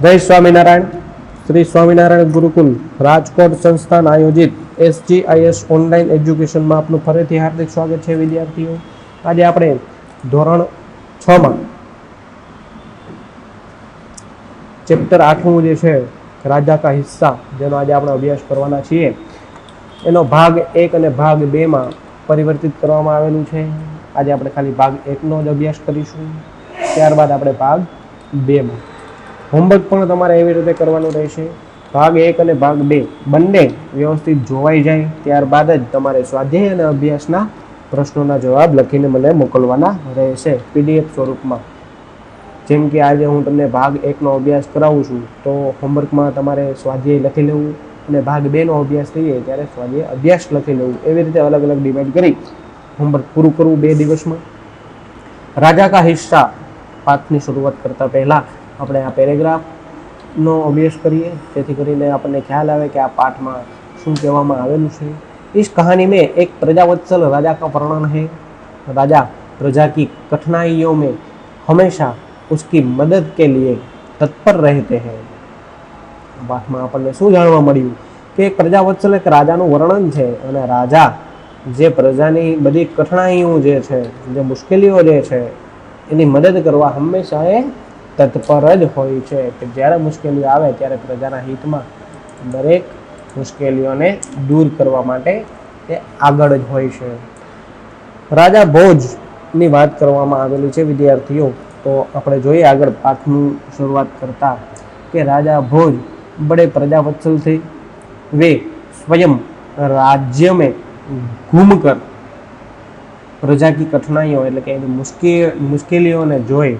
જય સ્વામિનારાયણ. શ્રી સ્વામિનારાયણ ગુરુકુલ રાજકોટ સંસ્થાન આયોજિત SGIS ઓનલાઈન એજ્યુકેશનમાં આપનું ફરીથી હાર્દિક સ્વાગત છે વિદ્યાર્થીઓ. આજે આપણે ધોરણ 6માં ચેપ્ટર 8મું જે છે રાજા કા હિસ્સા, જેનો આજે આપણે અભ્યાસ કરવાના છીએ, એનો ભાગ 1 અને ભાગ 2માં પરિવર્તિત કરવામાં આવેલું છે. આજે આપણે ખાલી ભાગ 1નો જ અભ્યાસ કરીશું, ત્યારબાદ આપણે ભાગ 2માં હોમવર્ક પણ તમારે એવી રીતે કરવાનું રહેશે. ભાગ 1 અને ભાગ 2 બંને વ્યવસ્થિત જોવાઈ જાય ત્યારબાદ જ તમારે સ્વાધ્યાય અને અભ્યાસના પ્રશ્નોના જવાબ લખીને મને મોકલવાના રહેશે PDF સ્વરૂપમાં. જેમ કે આજે હું તમને ભાગ 1નો અભ્યાસ કરાવું છું, તો હોમવર્કમાં તમારે સ્વાધ્યાય લખી લેવું અને ભાગ 2નો અભ્યાસ થઈએ ત્યારે સ્વાધ્યાય અભ્યાસ લખી લેવું. એવી રીતે અલગ અલગ ડિવાઈડ કરી હોમવર્ક પૂરું કરવું 2 દિવસમાં. રાજા કા હિસ્સા પાઠની શરૂઆત કરતા પહેલા આપણે આ પેરેગ્રાફનો અભ્યાસ કરીએ, જેથી કરીને આપણને ખ્યાલ આવે કે આ પાઠમાં શું કહેવામાં આવેલું છે. इस कहानी में एक प्रजावत्सल राजा का वर्णन है. राजा प्रजा की कठिनाइयों में हमेशा उसकी मदद के लिए तत्पर रहते हैं. પાઠમાં આપણને શું જાણવા મળ્યું કે એક પ્રજાવત્સલ એક રાજાનું વર્ણન છે, અને રાજા જે પ્રજાની બધી કઠિનાઈઓ જે છે, જે મુશ્કેલીઓ જે છે, એની મદદ કરવા હંમેશા એ તત્પર જ હોય છે. કે જ્યારે મુશ્કેલીઓ આવે ત્યારે પ્રજાના હિતમાં દરેક મુશ્કેલીઓને દૂર કરવા માટે તે આગળ જ હોય છે. રાજા ભોજની વાત કરવામાં આવેલી છે વિદ્યાર્થીઓ. તો આપણે જોઈએ આગળ પાઠની શરૂઆત કરતા કે રાજા ભોજ बड़े प्रजावत्सल थे. वे स्वयं राज्य में घूमकर प्रजा की कठिनाइयों એટલે કે એની मुश्किलों જોઈ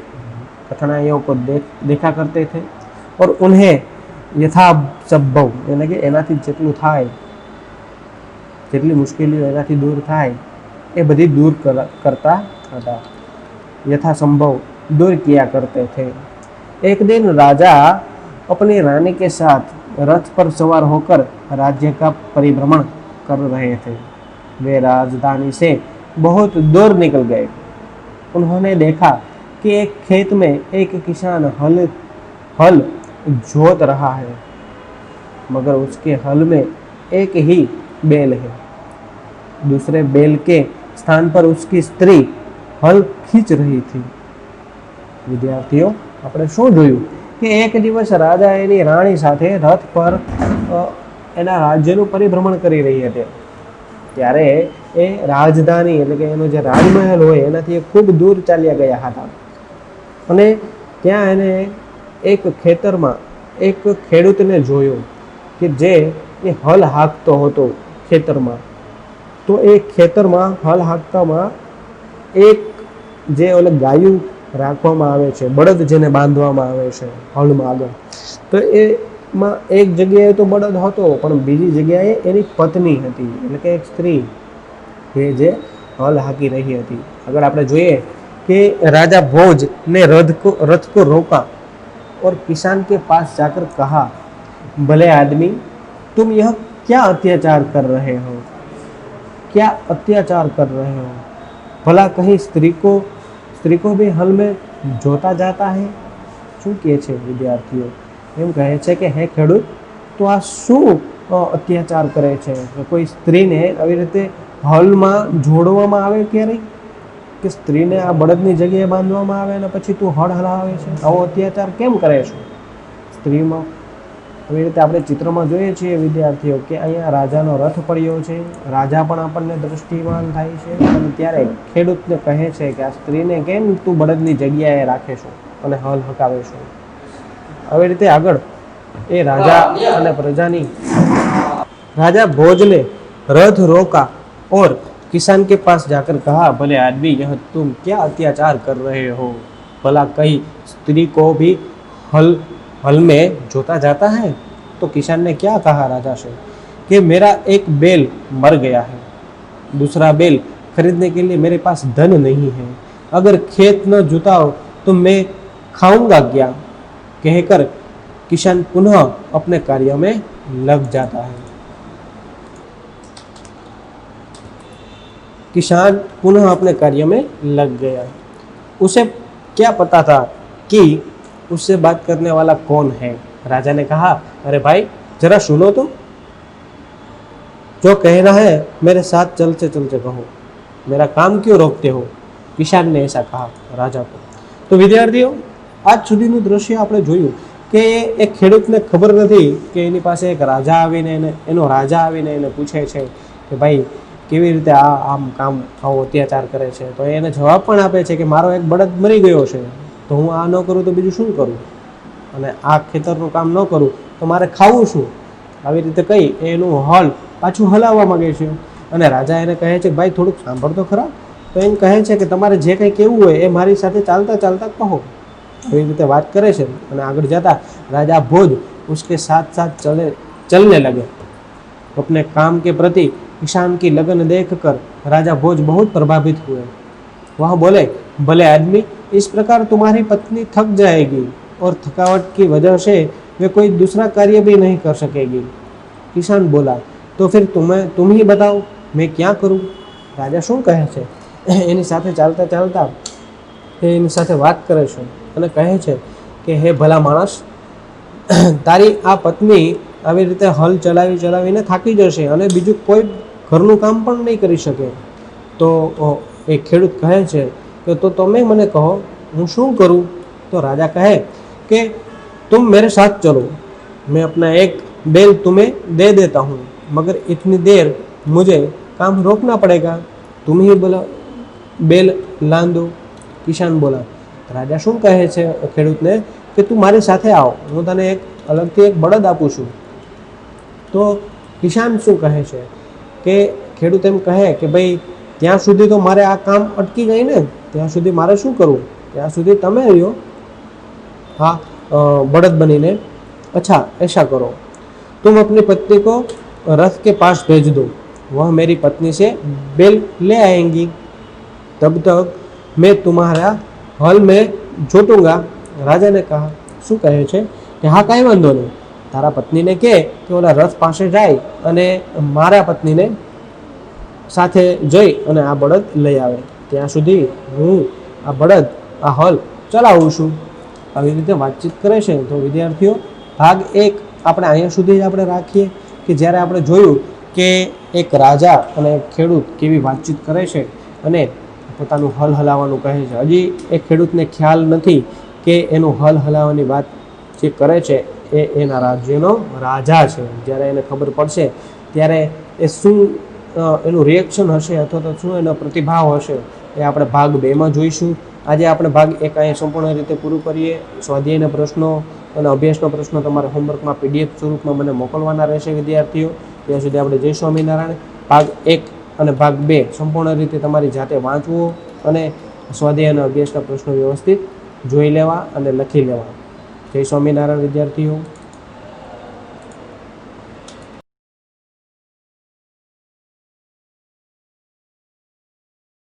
कठिनाइयों को देखा करते थे और उन्हें यथासंभव એટલે કે એનાથી જેટલું થાય, જેટલી મુશ્કેલીઓ એનાથી દૂર થાય એ બધી દૂર કરતા હતા. यथासंभव दूर किया करते थे. एक दिन राजा अपनी रानी के साथ रथ पर सवार होकर राज्य का परिभ्रमण कर रहे थे. वे राजधानी से बहुत दूर निकल गए. उन्होंने देखा कि एक खेत में एक किसान हल जोत रहा है, मगर उसके हल में एक ही बैल है. दूसरे बैल के स्थान पर उसकी स्त्री हल खींच रही थी. विद्यार्थियों, આપણે શું જોયું કે એક દિવસ રાજા એની રાણી સાથે રથ પર એના રાજ્યનું પરિભ્રમણ કરી રહી હતી. ત્યારે એ રાજધાની એટલે કે એનો જે રાજમહેલ હોય એનાથી ખૂબ દૂર ચાલ્યા ગયા હતા, અને ત્યાં એને એક ખેતરમાં એક ખેડૂતને જોયો કે જે એ હલ હાંકતો હતો ખેતરમાં. તો એ ખેતરમાં હલ હાંકતામાં એક જે ઓલે ગાયું રાખવામાં આવે છે, બળદ જેને બાંધવામાં આવે છે હળમાં આગળ, તો એમાં એક જગ્યાએ તો બળદ હતો, પણ બીજી જગ્યાએ એની પત્ની હતી, એટલે કે એક સ્ત્રી કે જે હલ હાંકી રહી હતી. આગળ આપણે જોઈએ કે राजा भोज ने रथ को रोका और किसान के पास जाकर कहा, भले आदमी, तुम यह क्या अत्याचार कर रहे हो? क्या अत्याचार कर रहे हो? भला कहीं स्त्री को भी हल में જોતા જાતા હે. શું કહે છે વિદ્યાર્થીઓ? એમ કહે છે કે હે ખેડૂત, તો આ શું અત્યાચાર કરે છે? કોઈ સ્ત્રીને આવી રીતે હલમાં જોડવામાં આવે ક્યારેય, કે સ્ત્રીને આ બળદની જગ્યાએ બાંધવામાં આવે અને પછી તું હળ હલાવે છે? આવો અત્યાચાર કેમ કરે છે સ્ત્રીમાં? આવી રીતે આપણે ચિત્રમાં જોઈએ છીએ વિદ્યાર્થીઓ કે અહીંયા રાજાનો રથ પડ્યો છે, રાજા પણ આપણને દૃષ્ટિમાન થાય છે, અને ત્યારે ખેડૂતને કહે છે કે આ સ્ત્રીને કેમ તું બળદની જગ્યાએ રાખે છો અને હલ હકાવે છો? આવી રીતે આગળ એ રાજા અને પ્રજાની राजा भोज ने रथ रोका और किसान के पास जाकर कहा, भले आदमी, यह तुम क्या अत्याचार कर रहे हो? भला कहीं स्त्री को भी हल में जोता जाता है? तो किसान ने क्या कहा राजा से कि मेरा एक बैल मर गया है, दूसरा बैल खरीदने के लिए मेरे पास धन नहीं है, अगर खेत न जुताओ तो मैं खाऊंगा क्या? कहकर किसान पुनः अपने कार्य में लग जाता है. किसान पुनः अपने कार्य में लग गया. उसे क्या पता था कि उससे बात करने वाला कौन है? राजा ने कहा, अरे भाई जरा सुनो तो, जो कहना है मेरे साथ चलते चलते कहो, मेरा काम क्यों रोकते हो? કિશાન ને ऐसा कहा રાજા को. તો વિદ્યાર્થીઓ, આજ સુધીનું દ્રશ્ય આપણે જોયું કે એક ખેડૂતને ખબર નથી કે એની પાસે એક રાજા આવીને એનો રાજા આવીને એને પૂછે છે કે ભાઈ કેવી રીતે આમ કામ આવો અત્યાચાર કરે છે. તો એને જવાબ પણ આપે છે કે મારો એક બળદ મરી ગયો છે, તો હું આ ન કરું તો બીજું શું કરું, અને આ ખેતરનું કામ ન કરું તો મારે ખાવું શું? આવી રીતે કહી એનું હળ પાછું હલાવવા માંગે છે. અને રાજા એને કહે છે ભાઈ થોડુંક સાંભળ તો ખરા. તો એમ કહે છે કે તમારે જે કંઈ કહેવું હોય એ મારી સાથે ચાલતા ચાલતા કહો. એવી રીતે વાત કરે છે. અને આગળ જતા राजा भोज उसके साथ साथ चलने लगे. अपने काम के प्रति किसान की लगन देखकर राजा भोज बहुत प्रभावित हुए. वह बोले, भले आदमी, इस प्रकार तुम्हारी पत्नी थक जाएगी और थकावट की वजह से वे कोई दूसरा कार्य भी नहीं कर सकेगी. किसान बोला, तो फिर तुम ही बताओ मैं क्या करूं? राजा શું કહે છે? એની સાથે ચાલતા ચાલતા એની સાથે વાત કરે છે અને કહે છે કે હે ભલા માણસ, તારી આ પત્ની આવી રીતે હલ ચલાવીને થાકી જશે અને બીજું કોઈ ઘરનું કામ પણ નહીં કરી શકે. તો એ ખેડૂત કહે છે કે તો તમે મને કહો હું શું કરું? તો રાજા કહે કે तुम मेरे साथ चलो, मैं अपना एक बैल तुम्हें दे देता हूँ, मगर इतनी देर मुझे काम रोकना पड़ेगा, तुम ही बोला बैल लान दो. કિશાન બોલા. રાજા શું કહે છે ખેડૂતને કે તું મારી સાથે આવ, હું તને એક અલગથી એક બળદ આપું છું. તો કિશાન શું કહે છે કે ખેડૂત એમ કહે કે ભાઈ ત્યાં સુધી તો મારે આ કામ અટકી ગઈ ને, ત્યાં સુધી મારે શું કરવું? ત્યાં સુધી તમે રહ્યો हाँ बड़द बनीने. अच्छा ऐसा करो, तुम अपनी पत्नी को रथ के पास भेज दो, वह मेरी पत्नी से बैल ले आएंगी, तब तक मैं तुम्हारा हल में जोतूंगा. राजा ने कहा, શું કહે છે કે હા કાંઈ વાંધો નહીં, તારા પત્નીને કહે કે ઓલા રથ પાસે જાય અને મારા પત્નીને સાથે જઈ અને આ બળદ લઈ આવે, ત્યાં સુધી હું આ બળદ આ હલ ચલાવું છું. આવી રીતે વાતચીત કરે છે. તો વિદ્યાર્થીઓ, ભાગ 1 આપણે અહીંયા સુધી જ આપણે રાખીએ કે જ્યારે આપણે જોયું કે એક રાજા અને એક ખેડૂત કેવી વાતચીત કરે છે અને પોતાનું હલ હલાવવાનું કહે છે. હજી એ ખેડૂતને ખ્યાલ નથી કે એનું હલ હલાવવાની વાત જે કરે છે એ એના રાજ્યનો રાજા છે. જ્યારે એને ખબર પડશે ત્યારે એ શું એનું રિએક્શન હશે અથવા તો શું એનો પ્રતિભાવ હશે એ આપણે ભાગ 2માં જોઈશું. આજે આપણે ભાગ 1 અહીંયા સંપૂર્ણ રીતે પૂરું કરીએ. સ્વાધ્યાયના પ્રશ્નો અને અભ્યાસના પ્રશ્નો તમારે હોમવર્કમાં PDF સ્વરૂપમાં મને મોકલવાના રહેશે વિદ્યાર્થીઓ. ત્યાં સુધી આપણે જય સ્વામિનારાયણ. ભાગ 1 અને ભાગ 2 સંપૂર્ણ રીતે તમારી જાતે વાંચવો અને સ્વાધ્યાય અને અભ્યાસના પ્રશ્નો વ્યવસ્થિત જોઈ લેવા અને લખી લેવા. જય સ્વામિનારાયણ વિદ્યાર્થીઓ.